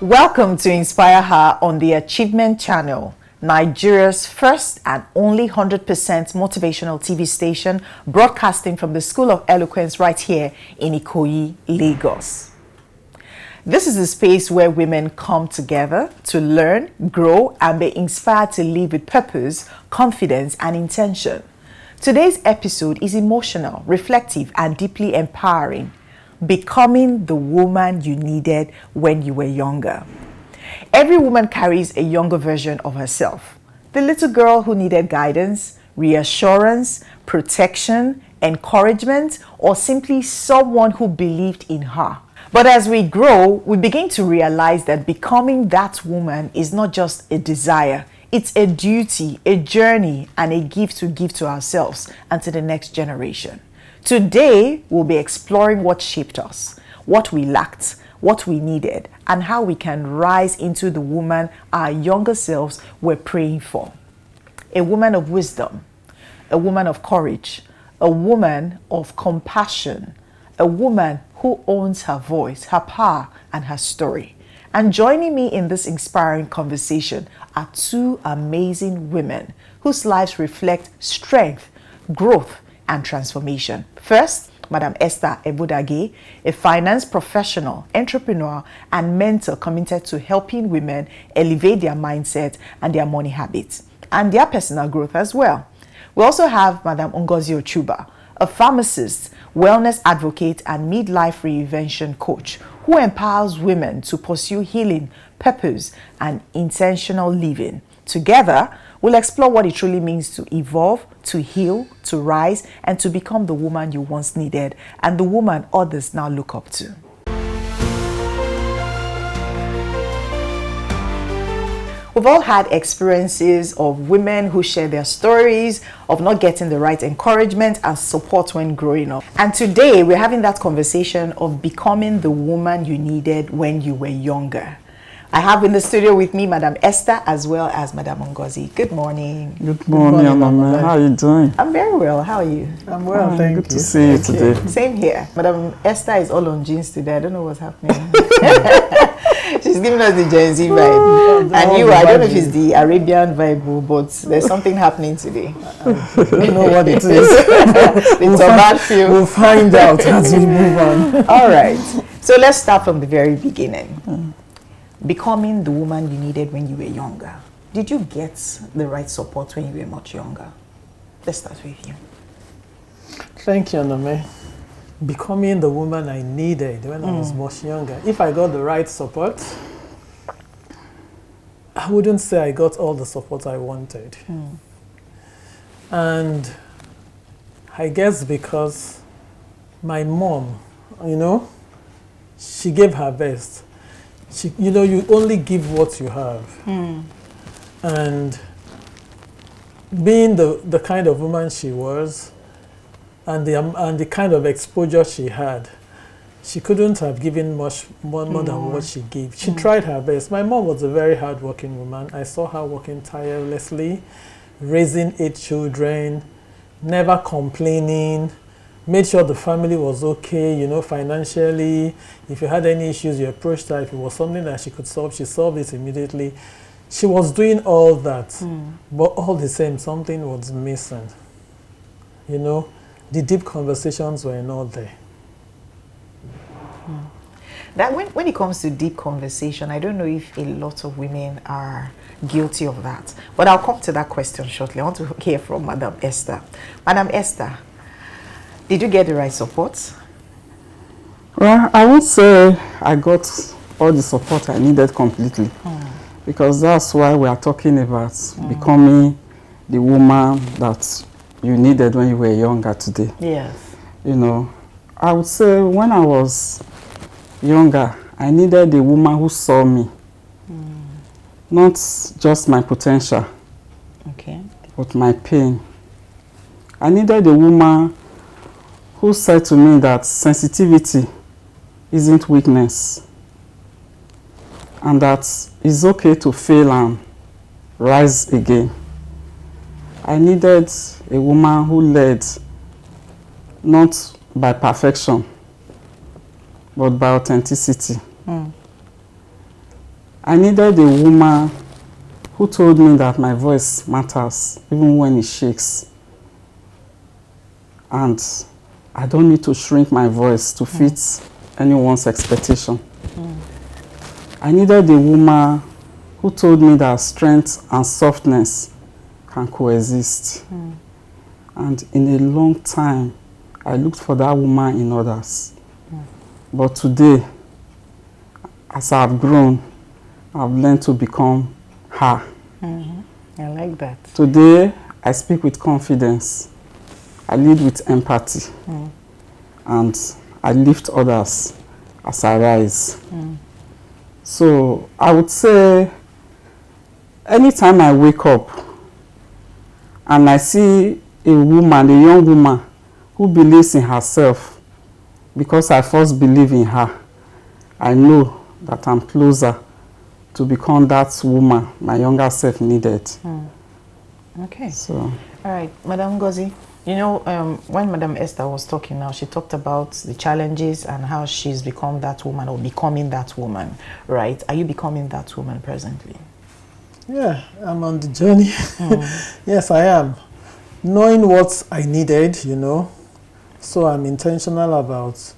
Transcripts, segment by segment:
Welcome to InspireHER on the Achievement Channel, Nigeria's first and only 100% motivational TV station, broadcasting from the School of Eloquence right here in Ikoyi, Lagos. This is a space where women come together to learn, grow, and be inspired to live with purpose, confidence, and intention. Today's episode is emotional, reflective, and deeply empowering. Becoming the woman you needed when you were younger. Every woman carries a younger version of herself. The little girl who needed guidance, reassurance, protection, encouragement, or simply someone who believed in her. But as we grow, we begin to realize that becoming that woman is not just a desire. It's a duty, a journey, and a gift to give to ourselves and to the next generation. Today, we'll be exploring what shaped us, what we lacked, what we needed, and how we can rise into the woman our younger selves were praying for. A woman of wisdom, a woman of courage, a woman of compassion, a woman who owns her voice, her power, and her story. And joining me in this inspiring conversation are two amazing women whose lives reflect strength, growth, and transformation. First, Madam Esther Evbodaghe, a finance professional, entrepreneur, and mentor committed to helping women elevate their mindset and their money habits, and their personal growth as well. We also have Madam Ngozi Ochuba, a pharmacist, wellness advocate, and midlife reinvention coach who empowers women to pursue healing, purpose, and intentional living. Together, we'll explore what it truly means to evolve, to heal, to rise, and to become the woman you once needed and the woman others now look up to. We've all had experiences of women who share their stories of not getting the right encouragement and support when growing up. And today we're having that conversation of becoming the woman you needed when you were younger. I have in the studio with me Madam Esther as well as Madam Ngozi. Good morning. Good morning, Onome. How are you doing? I'm very well. How are you? I'm well, thank you. Good to see you today. Same here. Madam Esther is all on jeans today. I don't know what's happening. She's giving us the Gen Z vibe. And you, I don't know if it's the Arabian vibe, but there's something happening today. I don't know what it is. It's a bad feel. We'll find out as we move on. All right. So let's start from the very beginning. Becoming the woman you needed when you were younger. Did you get the right support when you were much younger? Let's start with you. Thank you, Onome. Becoming the woman I needed when I was much younger. If I got the right support, I wouldn't say I got all the support I wanted. And I guess because my mom, she gave her best. You only give what you have. And being the kind of woman she was, and the kind of exposure she had, she couldn't have given much more than what she gave. She tried her best. My mom was a very hardworking woman. I saw her working tirelessly, raising 8 children, never complaining, made sure the family was okay, financially. If you had any issues, you approached her. If it was something that she could solve, she solved it immediately. She was doing all that, but all the same, something was missing. The deep conversations were not there. That when it comes to deep conversation, I don't know if a lot of women are guilty of that. But I'll come to that question shortly. I want to hear from Madam Esther. Madam Esther, did you get the right support? Well, I would say I got all the support I needed completely. Because that's why we are talking about becoming the woman that you needed when you were younger today. Yes. I would say when I was younger, I needed a woman who saw me. Not just my potential, but my pain. I needed a woman who said to me that sensitivity isn't weakness, and that it's okay to fail and rise again. I needed a woman who led not by perfection, but by authenticity. I needed a woman who told me that my voice matters, even when it shakes. And I don't need to shrink my voice to fit anyone's expectation. I needed a woman who told me that strength and softness can coexist. And in a long time, I looked for that woman in others. But today, as I've grown, I've learned to become her. I like that. Today, I speak with confidence. I lead with empathy. And I lift others as I rise. So I would say, anytime I wake up and I see a woman, a young woman, who believes in herself, because I first believe in her, I know that I'm closer to become that woman my younger self needed. Okay. So, all right, Madam Ngozi, you know, when Madam Esther was talking now, she talked about the challenges and how she's become that woman or becoming that woman, right? Are you becoming that woman presently? Yeah, I'm on the journey. Yes, I am. Knowing what I needed, you know, so I'm intentional about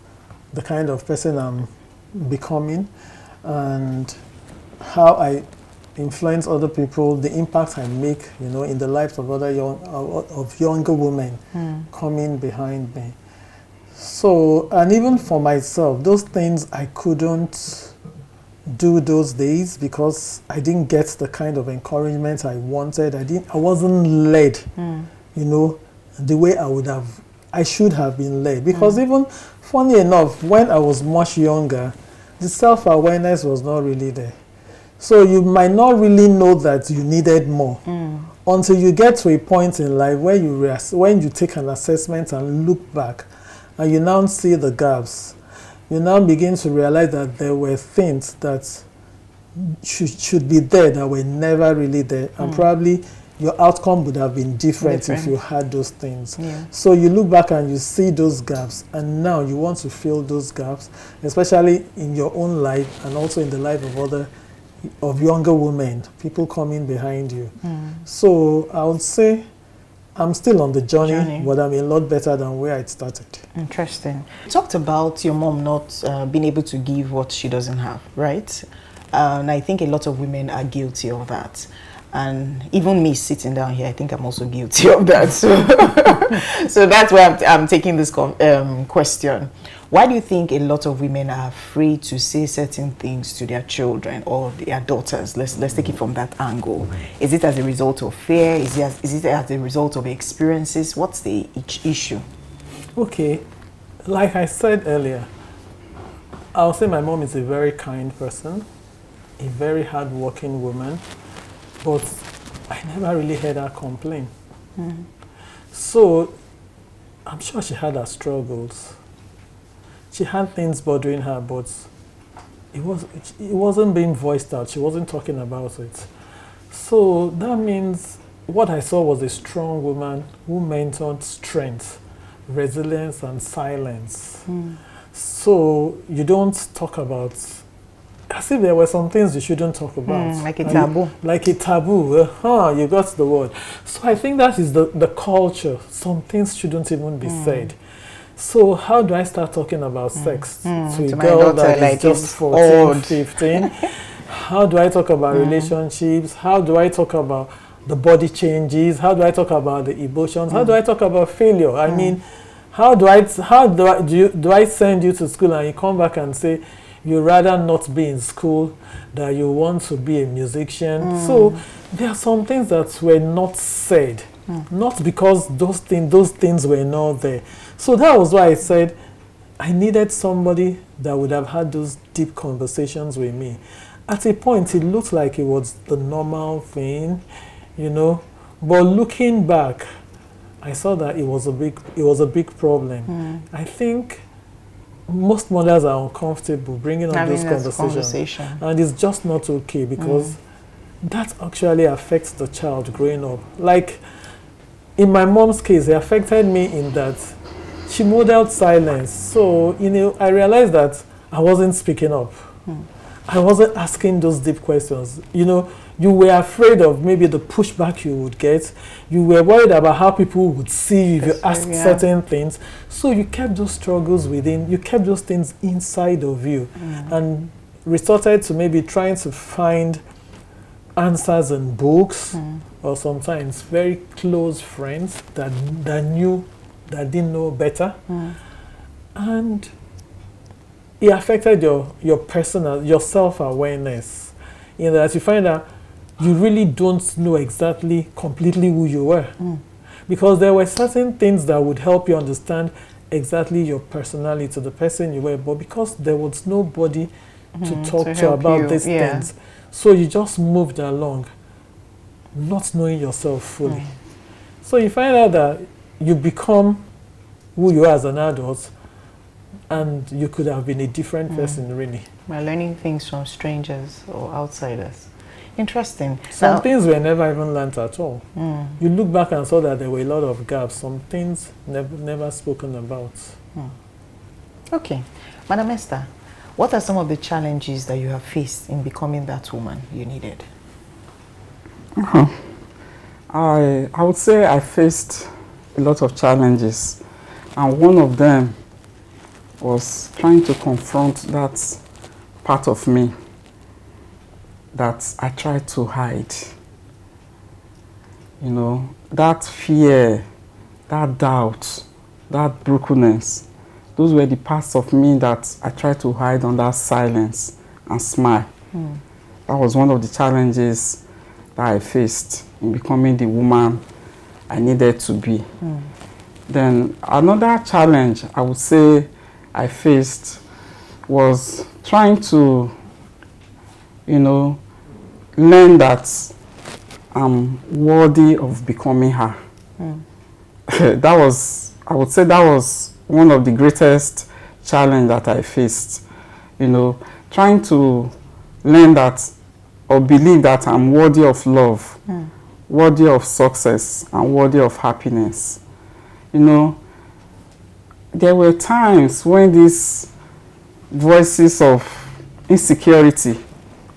the kind of person I'm becoming and how I influence other people, the impact I make, you know, in the lives of other younger women coming behind me. So, and even for myself, those things I couldn't do those days because I didn't get the kind of encouragement I wanted. I wasn't led, you know, the way I should have been led. Because even, funny enough, when I was much younger, the self-awareness was not really there. So you might not really know that you needed more until you get to a point in life where when you take an assessment and look back and you now see the gaps. You now begin to realize that there were things that should be there that were never really there, and probably your outcome would have been different if you had those things. So you look back and you see those gaps, and now you want to fill those gaps, especially in your own life and also in the life of younger women, people coming behind you. So I would say I'm still on the journey, but I'm a lot better than where I started. Interesting. You talked about your mom not being able to give what she doesn't have, right? And I think a lot of women are guilty of that. And even me sitting down here, I think I'm also guilty of that. So that's why I'm taking this question. Why do you think a lot of women are afraid to say certain things to their children or their daughters? Let's take it from that angle. Is it as a result of fear? Is it as a result of experiences? What's the issue? Okay, like I said earlier, I'll say my mom is a very kind person, a very hardworking woman, but I never really heard her complain. So I'm sure she had her struggles. She had things bothering her, but it wasn't being voiced out. She wasn't talking about it. So that means what I saw was a strong woman who mentored strength, resilience, and silence. So you don't talk about, as if there were some things you shouldn't talk about. Like a taboo. Like a taboo. You got the word. So I think that is the culture. Some things shouldn't even be said. So how do I start talking about sex to a girl that is just 14, 15? How do I talk about relationships? How do I talk about the body changes? How do I talk about the emotions? How do I talk about failure? I mean, do I send you to school and you come back and say you rather not be in school, that you want to be a musician? So there are some things that were not said, not because those things were not there. So that was why I said I needed somebody that would have had those deep conversations with me. At a point, it looked like it was the normal thing, you know. But looking back, I saw that it was a big problem. I think most mothers are uncomfortable bringing up those conversations, and it's just not okay because that actually affects the child growing up. Like in my mom's case, it affected me in that she modeled silence. So, you know, I realized that I wasn't speaking up. I wasn't asking those deep questions. You know, you were afraid of maybe the pushback you would get. You were worried about how people would see you if you asked certain things. So you kept those struggles within, you kept those things inside of you, and resorted to maybe trying to find answers in books, or sometimes very close friends that didn't know better. And it affected your self-awareness. You know, as you find out you really don't know exactly completely who you were. Because there were certain things that would help you understand exactly your personality, the person you were, but because there was nobody to talk to about these things, so you just moved along, not knowing yourself fully. So you find out that you become who you are as an adult, and you could have been a different person, really. By learning things from strangers or outsiders. Interesting. Some things were never even learnt at all. You look back and saw that there were a lot of gaps, some things never spoken about. Okay. Madam Esther, what are some of the challenges that you have faced in becoming that woman you needed? I would say I faced a lot of challenges, and one of them was trying to confront that part of me that I tried to hide. You know, that fear, that doubt, that brokenness, those were the parts of me that I tried to hide under silence and smile. That was one of the challenges that I faced in becoming the woman I needed to be. Then another challenge I would say I faced was trying to, you know, learn that I'm worthy of becoming her. That was, I would say that was one of the greatest challenges that I faced. You know, trying to learn that or believe that I'm worthy of love, worthy of success, and worthy of happiness. You know, there were times when these voices of insecurity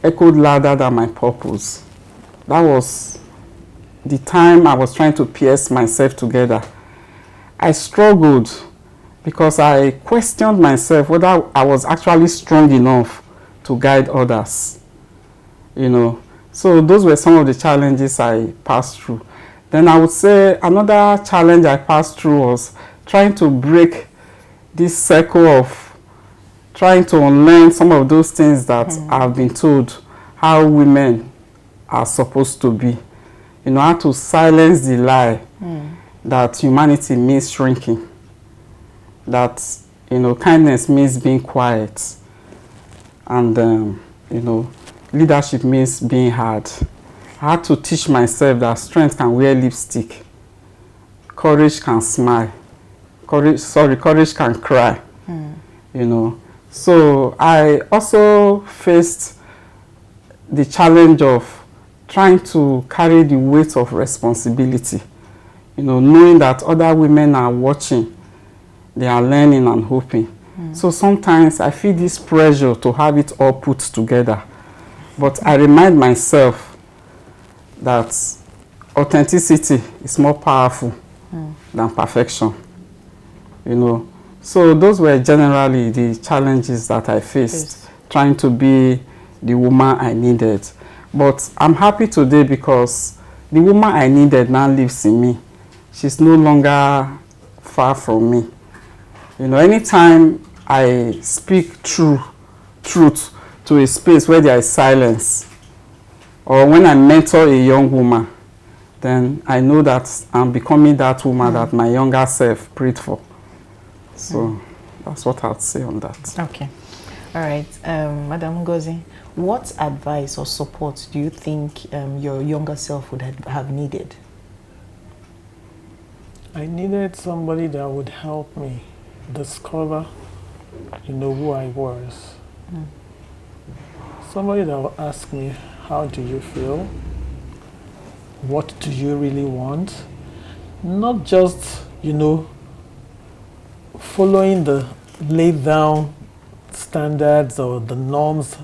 echoed louder than my purpose. That was the time I was trying to piece myself together. I struggled because I questioned myself whether I was actually strong enough to guide others. You know, so those were some of the challenges I passed through. Then I would say another challenge I passed through was trying to break this cycle of trying to unlearn some of those things that I've been told how women are supposed to be. You know, how to silence the lie that humanity means shrinking, that, you know, kindness means being quiet, and, you know, leadership means being hard. I had to teach myself that strength can wear lipstick, courage can smile, courage can cry, you know. So I also faced the challenge of trying to carry the weight of responsibility, you know, knowing that other women are watching, they are learning and hoping. So sometimes I feel this pressure to have it all put together. But I remind myself that authenticity is more powerful than perfection, you know. So those were generally the challenges that I faced, trying to be the woman I needed. But I'm happy today because the woman I needed now lives in me. She's no longer far from me. You know, anytime I speak truth to a space where there is silence, or when I mentor a young woman, then I know that I'm becoming that woman that my younger self prayed for. So that's what I'd say on that. Okay. All right. Madam Ngozi, what advice or support do you think your younger self would have needed? I needed somebody that would help me discover, you know, who I was. Somebody that will ask me, how do you feel? What do you really want? Not just, you know, following the laid down standards or the norms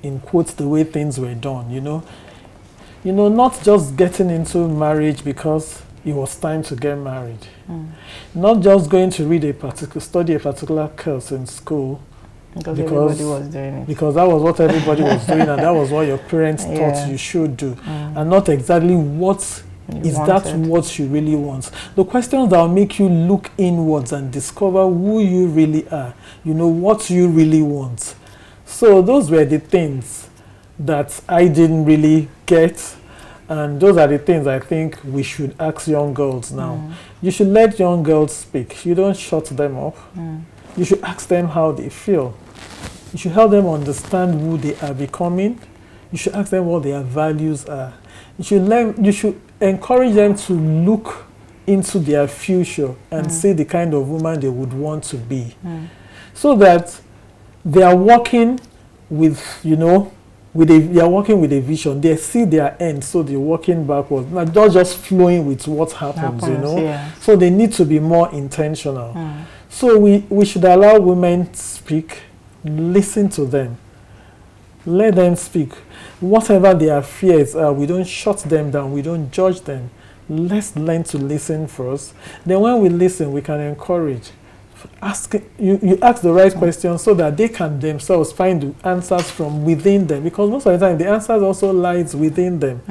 in quotes, the way things were done, not just getting into marriage because it was time to get married. Not just going to study a particular course in school because everybody was doing it. Because that was what everybody was doing, and that was what your parents thought you should do, and not exactly what you really want. The questions that will make you look inwards and discover who you really are, what you really want. So those were the things that I didn't really get, and those are the things I think we should ask young girls now. You should let young girls speak. You don't shut them up. You should ask them how they feel. You should help them understand who they are becoming. You should ask them what their values are. You should encourage them to look into their future and see the kind of woman they would want to be. So that they are working with, they are working with a vision. They see their end, so they're working backwards. Not just flowing with what happens, So they need to be more intentional. So we should allow women to speak, listen to them, let them speak. Whatever their fears are, we don't shut them down, we don't judge them. Let's learn to listen first. Then when we listen, we can encourage. You ask the right questions so that they can themselves find the answers from within them, because most of the time the answers also lies within them.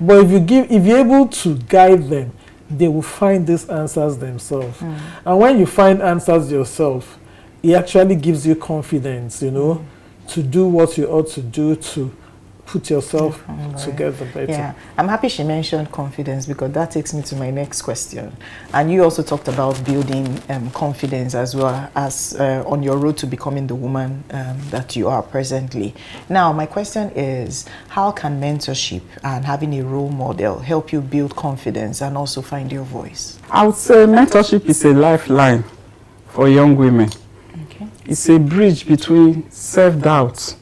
But if you're able to guide them, they will find these answers themselves. And when you find answers yourself, it actually gives you confidence, to do what you ought to do, to put yourself together better. Yeah, I'm happy she mentioned confidence, because that takes me to my next question. And you also talked about building confidence as well as on your road to becoming the woman that you are presently. Now, my question is, how can mentorship and having a role model help you build confidence and also find your voice? I would say mentorship is a lifeline for young women. Okay. It's a bridge between self-doubt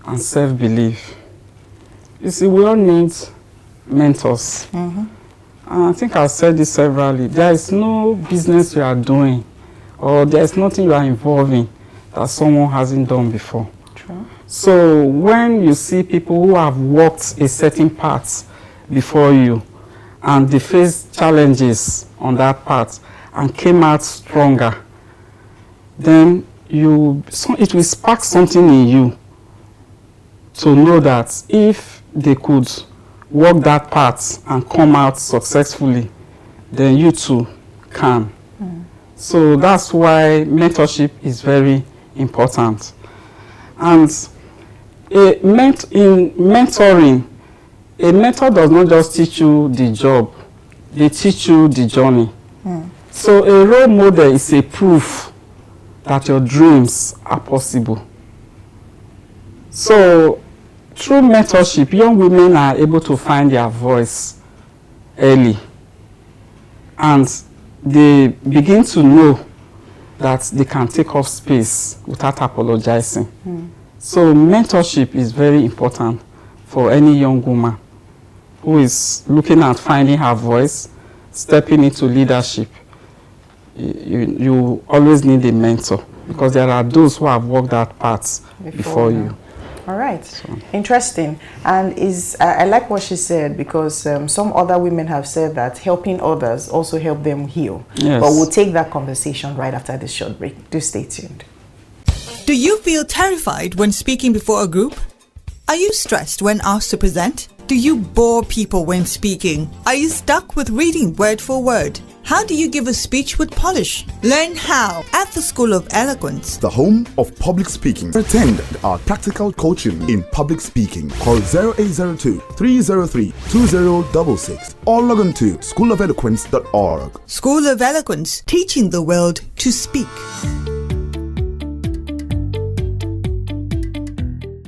and self-belief. You see, we all need mentors. And I think I've said this severally. There is no business you are doing, or there is nothing you are involved in that someone hasn't done before. True. So when you see people who have walked a certain path before you, and they faced challenges on that path and came out stronger, then it will spark something in you to know that if they could walk that path and come out successfully, then you too can. So that's why mentorship is very important. And in mentoring, a mentor does not just teach you the job, they teach you the journey. So a role model is a proof that your dreams are possible. So through mentorship, young women are able to find their voice early, and they begin to know that they can take up space without apologizing. So mentorship is very important for any young woman who is looking at finding her voice, stepping into leadership. You always need a mentor, because there are those who have walked that path before you. All right. So. Interesting. And I like what she said, because some other women have said that helping others also help them heal. Yes. But we'll take that conversation right after this short break. Do stay tuned. Do you feel terrified when speaking before a group? Are you stressed when asked to present? Do you bore people when speaking? Are you stuck with reading word for word? How do you give a speech with polish? Learn how at the School of Eloquence, the home of public speaking. Attend our practical coaching in public speaking. Call 0802 303 2066 or log on to schoolofeloquence.org. School of Eloquence, teaching the world to speak.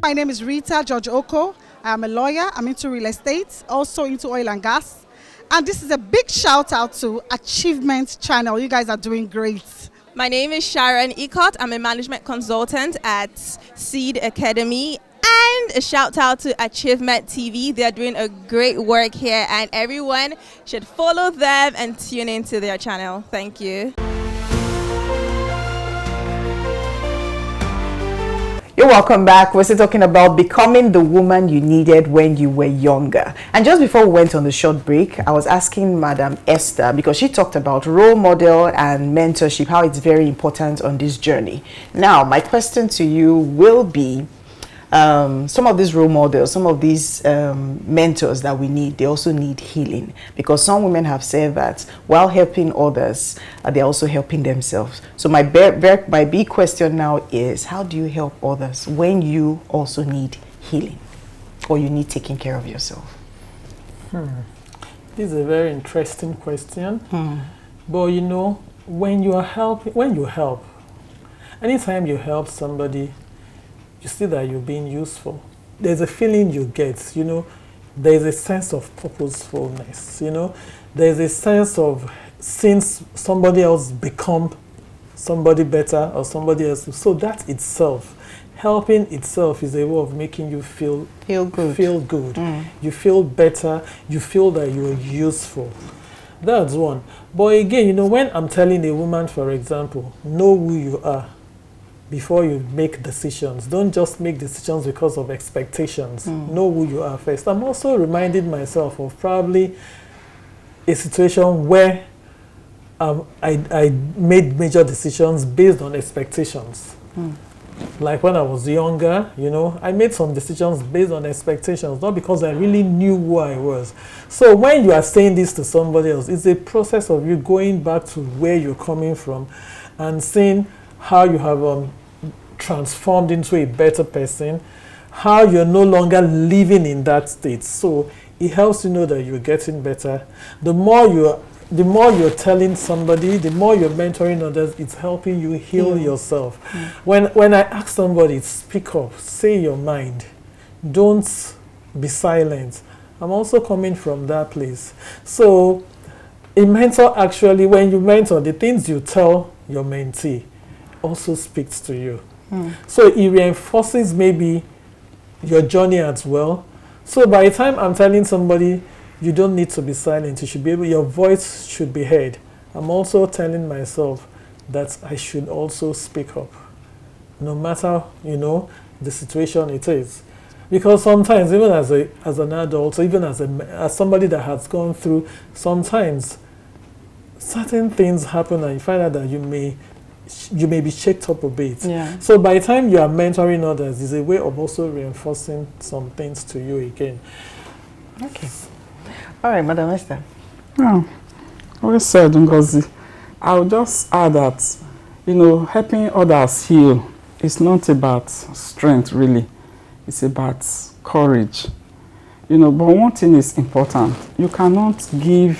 My name is Rita George Oko. I'm a lawyer. I'm into real estate, also into oil and gas. And this is a big shout out to Achievement Channel. You guys are doing great. My name is Sharon Ecott. I'm a management consultant at Seed Academy. And a shout out to Achievement TV. They're doing a great work here, and everyone should follow them and tune into their channel. Thank you. You're welcome back. We're still talking about becoming the woman you needed when you were younger. And just before we went on the short break, I was asking Madam Esther, because she talked about role model and mentorship, how it's very important on this journey. Now, my question to you will be, some of these role models, some of these mentors that we need, they also need healing, because some women have said that while helping others, they're also helping themselves. So my big question now is, how do you help others when you also need healing, or you need taking care of yourself? This is a very interesting question. But you know, when you help, anytime you help somebody, you see that you're being useful. There's a feeling you get, you know, there's a sense of purposefulness, you know, there's a sense of seeing somebody else become somebody better or somebody else. So that itself, helping itself, is a way of making you feel good. You feel better, you feel that you're useful. That's one. But again, you know, when I'm telling a woman, for example, know who you are before you make decisions. Don't just make decisions because of expectations. Know who you are first. I'm also reminding myself of probably a situation where I made major decisions based on expectations. Like when I was younger, you know, I made some decisions based on expectations, not because I really knew who I was. So when you are saying this to somebody else, it's a process of you going back to where you're coming from and seeing how you have transformed into a better person, how you're no longer living in that state. So it helps you know that you're getting better. The more you're telling somebody, the more you're mentoring others, it's helping you heal yourself. When I ask somebody, speak up, say your mind, don't be silent, I'm also coming from that place. So a mentor, actually, when you mentor, the things you tell your mentee also speaks to you. So it reinforces maybe your journey as well. So by the time I'm telling somebody, you don't need to be silent, you should be able, your voice should be heard, I'm also telling myself that I should also speak up, no matter, you know, the situation it is. Because sometimes, even as an adult, or even as somebody that has gone through, sometimes certain things happen and you find out that you may be shaked up a bit. So by the time you are mentoring others, it's a way of also reinforcing some things to you again. Okay. All right, Madam Esther. Well said, Ngozi. I'll just add that, you know, helping others heal is not about strength, really. It's about courage. You know, but one thing is important. You cannot give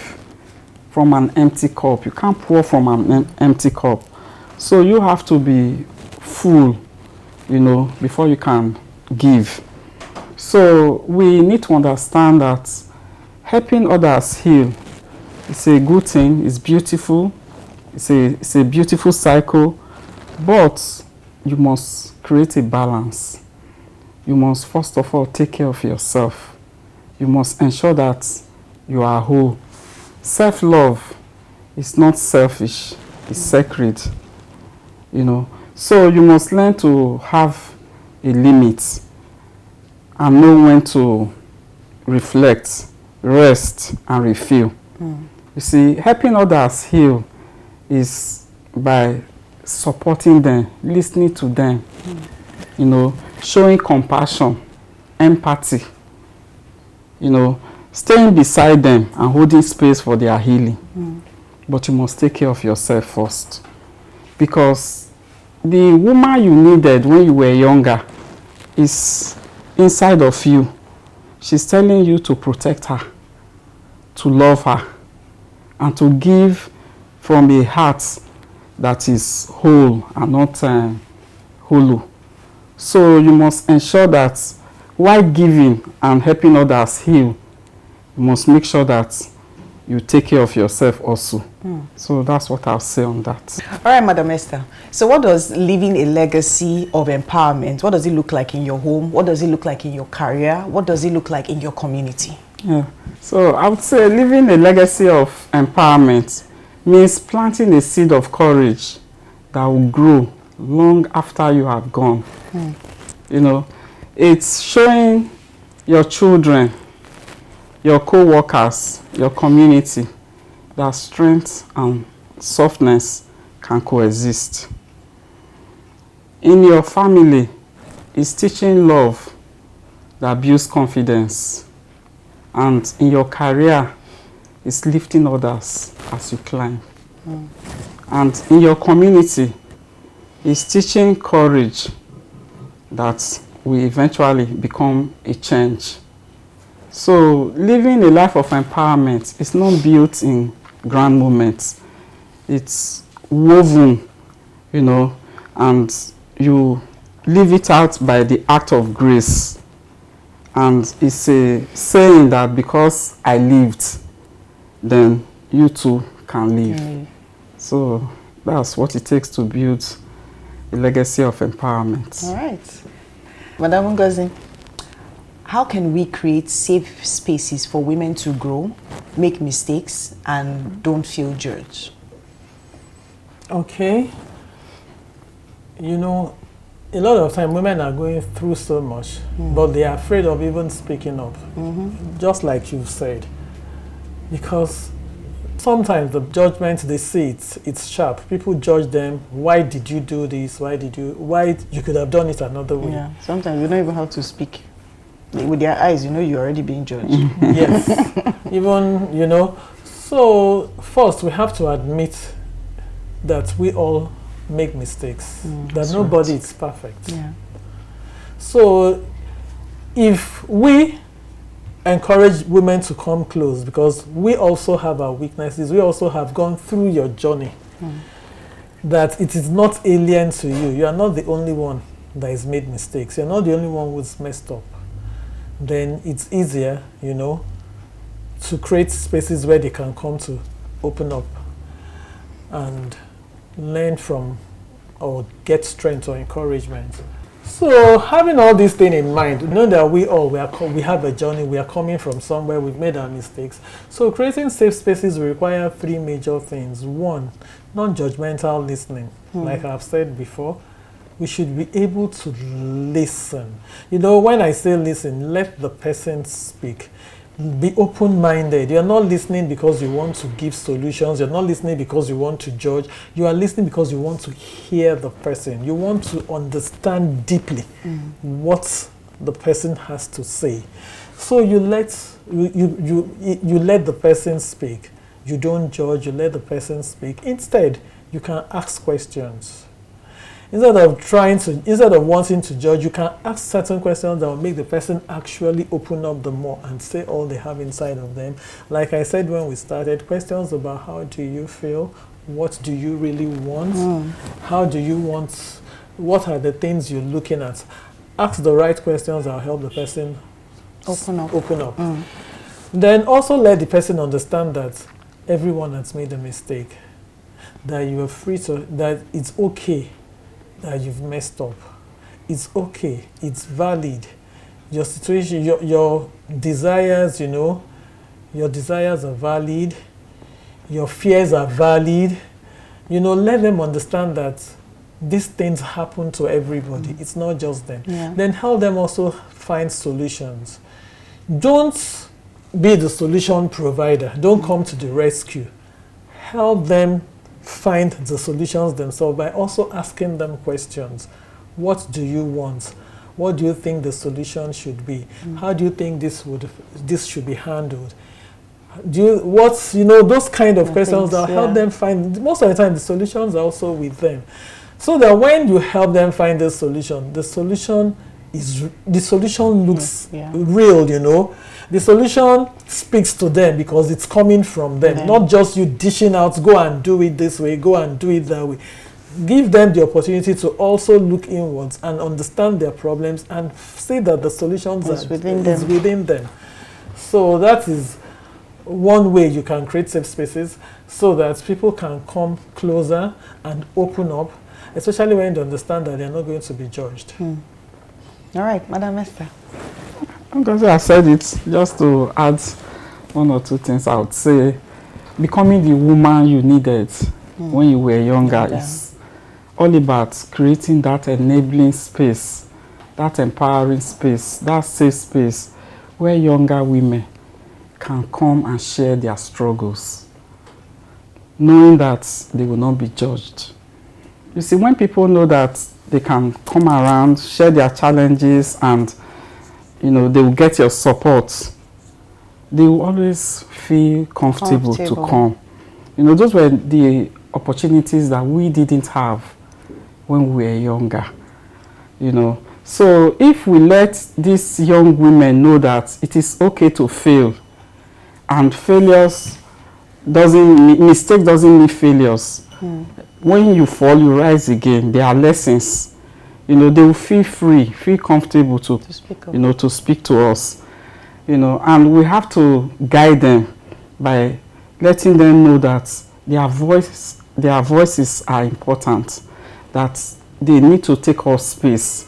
from an empty cup. You can't pour from an empty cup. So you have to be full, you know, before you can give. So we need to understand that helping others heal is a good thing, it's beautiful, it's a beautiful cycle, but you must create a balance. You must first of all take care of yourself. You must ensure that you are whole. Self-love is not selfish, it's sacred. You know, so you must learn to have a limit and know when to reflect, rest, and refill. You see, helping others heal is by supporting them, listening to them, you know, showing compassion, empathy, you know, staying beside them and holding space for their healing. But you must take care of yourself first. Because the woman you needed when you were younger is inside of you. She's telling you to protect her, to love her, and to give from a heart that is whole and not hollow. So you must ensure that while giving and helping others heal, you must make sure that you take care of yourself also. So that's what I'll say on that. All right, Madam Esther. So what does leaving a legacy of empowerment, what does it look like in your home? What does it look like in your career? What does it look like in your community? So I would say leaving a legacy of empowerment means planting a seed of courage that will grow long after you have gone. You know, it's showing your children, your co-workers, your community, that strength and softness can coexist. In your family, it's teaching love that builds confidence. And in your career, it's lifting others as you climb. And in your community, it's teaching courage that will eventually become a change. So living a life of empowerment is not built in grand moments. It's woven, you know, and you live it out by the act of grace. And it's a saying that because I lived, then you too can live. So that's what it takes to build a legacy of empowerment. All right. Madam Ngozi, how can we create safe spaces for women to grow, make mistakes, and don't feel judged? Okay. You know, a lot of time women are going through so much, but they are afraid of even speaking up, just like you've said. Because sometimes the judgment they see, it's sharp. People judge them. Why did you do this? Why you could have done it another way? Yeah, sometimes you don't even have to speak. With their eyes, you know you're already being judged. Yes. Even, you know, so first we have to admit that we all make mistakes, that nobody is perfect. Yeah. So if we encourage women to come close, because we also have our weaknesses, we also have gone through your journey, that it is not alien to you. You are not the only one that has made mistakes. You're not the only one who's messed up. Then it's easier, you know, to create spaces where they can come to open up and learn from or get strength or encouragement. So having all these things in mind, know that we have a journey, we are coming from somewhere, we've made our mistakes. So creating safe spaces will require three major things. One, non-judgmental listening. Like I've said before, we should be able to listen. You know, when I say listen, let the person speak. Be open-minded. You're not listening because you want to give solutions. You're not listening because you want to judge. You are listening because you want to hear the person. You want to understand deeply what the person has to say. So you let the person speak. You don't judge. You let the person speak. Instead, you can ask questions. Instead of wanting to judge, you can ask certain questions that will make the person actually open up the more and say all they have inside of them. Like I said when we started, questions about how do you feel, what do you really want, how do you want, what are the things you're looking at. Ask the right questions that will help the person open up. Then also let the person understand that everyone has made a mistake, that you are free to, that it's okay that you've messed up. It's okay. It's valid. Your situation, your desires, you know, your desires are valid. Your fears are valid. You know, let them understand that these things happen to everybody. It's not just them. Yeah. Then help them also find solutions. Don't be the solution provider. Don't come to the rescue. Help them find the solutions themselves by also asking them questions. What do you want? What do you think the solution should be? How do you think this should be handled? Those kind of questions that help them find. Most of the time, the solutions are also with them, so that when you help them find the solution looks real. You know, the solution speaks to them because it's coming from them, not just you dishing out, go and do it this way, go and do it that way. Give them the opportunity to also look inwards and understand their problems and see that the solutions is within them. So that is one way you can create safe spaces so that people can come closer and open up, especially when they understand that they're not going to be judged. All right, Madam Esther. Because I said it, just to add one or two things, I would say becoming the woman you needed when you were younger is all about creating that enabling space that empowering space, that safe space where younger women can come and share their struggles, knowing that they will not be judged. You see, when people know that they can come around, share their challenges, and they will get your support, they will always feel comfortable to come. Those were the opportunities that we didn't have when we were younger. So if we let these young women know that it is okay to fail, and mistake doesn't mean failures. When you fall, you rise again. There are lessons. They will feel free, feel comfortable to speak to us. And we have to guide them by letting them know that their voices are important, that they need to take up space.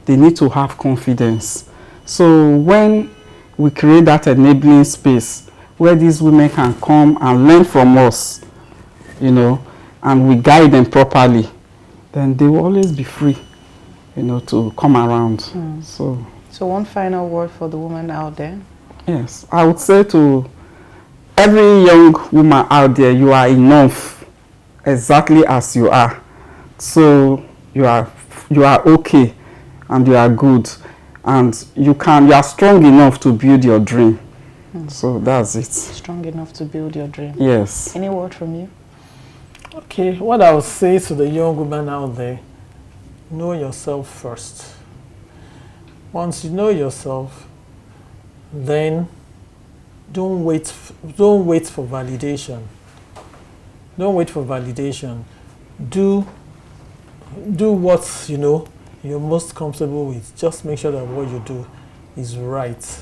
They need to have confidence. So when we create that enabling space where these women can come and learn from us, and we guide them properly, then they will always be free, to come around. So one final word for the woman out there. Yes, I would say to every young woman out there, you are enough exactly as you are. So you are okay, and you are good, and you are strong enough to build your dream. So that's it. Strong enough to build your dream. Yes. Any word from you? Okay, what I would say to the young woman out there, know yourself first. Once you know yourself, then don't wait for validation. Don't wait for validation. Do what you're most comfortable with. Just make sure that what you do is right.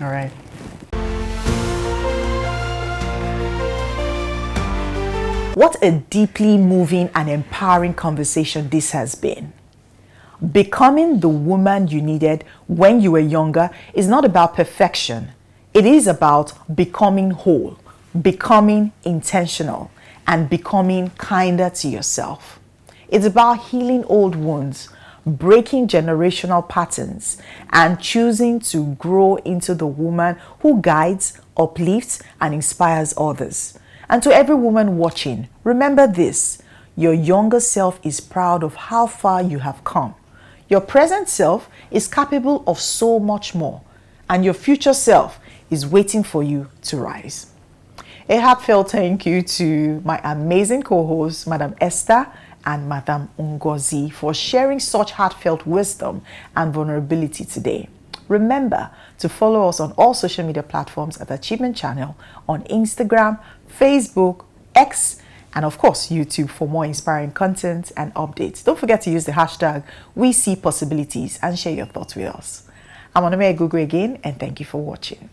All right. What a deeply moving and empowering conversation this has been. Becoming the woman you needed when you were younger is not about perfection. It is about becoming whole, becoming intentional, and becoming kinder to yourself. It's about healing old wounds, breaking generational patterns, and choosing to grow into the woman who guides, uplifts, and inspires others. And to every woman watching, remember this: your younger self is proud of how far you have come. Your present self is capable of so much more, and your future self is waiting for you to rise. A heartfelt thank you to my amazing co-hosts, Madam Esther and Madam Ngozi, for sharing such heartfelt wisdom and vulnerability today. Remember to follow us on all social media platforms at Achievement Channel on Instagram, Facebook, X, and of course YouTube for more inspiring content and updates. Don't forget to use the hashtag #WeSeePossibilities and share your thoughts with us. I'm Onome Igugu again, and thank you for watching.